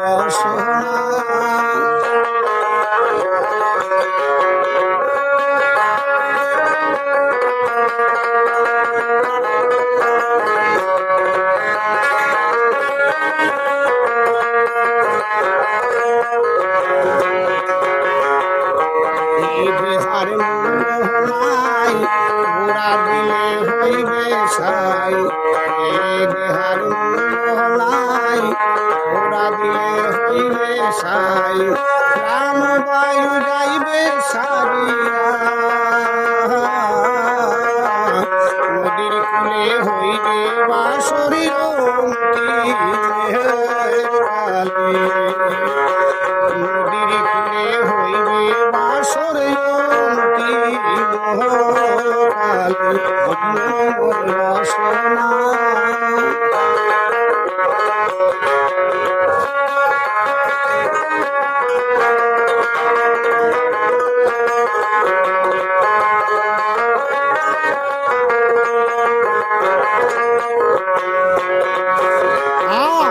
রসনা বিহার মোহনাই বুড়া দিলে হইবে সাই বিহার মোহনাই বুড়া দিলে হইবে সাই প্রাণ বায়ু যাইবে সারিয়া নদীর কূলে হইবে বাঁশরি নদীর কূলে হইবে বাঁশর রসনা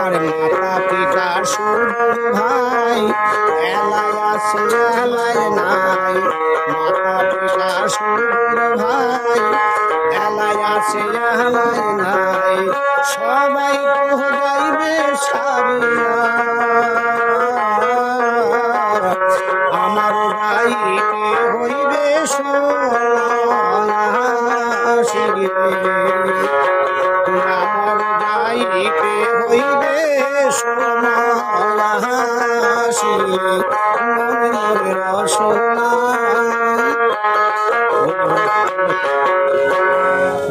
আর মাতা পিতা সুদূর ভাই এলায় আছে এলায় নাই মাতা পিতা সুদূর ভাই এলায় আছে এলায় নাই সবাই তো যাইবে সারিয়া আমার ভাইকে হইবে সোনা আমার ভাইকে হইবে সোনা রসনা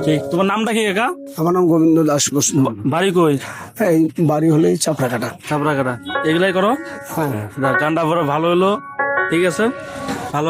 ঠিক, তোমার নামটা কি কাকা? আমার নাম গোবিন্দ দাস বসু। বাড়ি কই? এই বাড়ি হলে চাপড়াকাটা। চাপড়াকাটা। এগুলাই করো? হ্যাঁ। গানটা পরে ভালো হলো, ঠিক আছে, ভালো।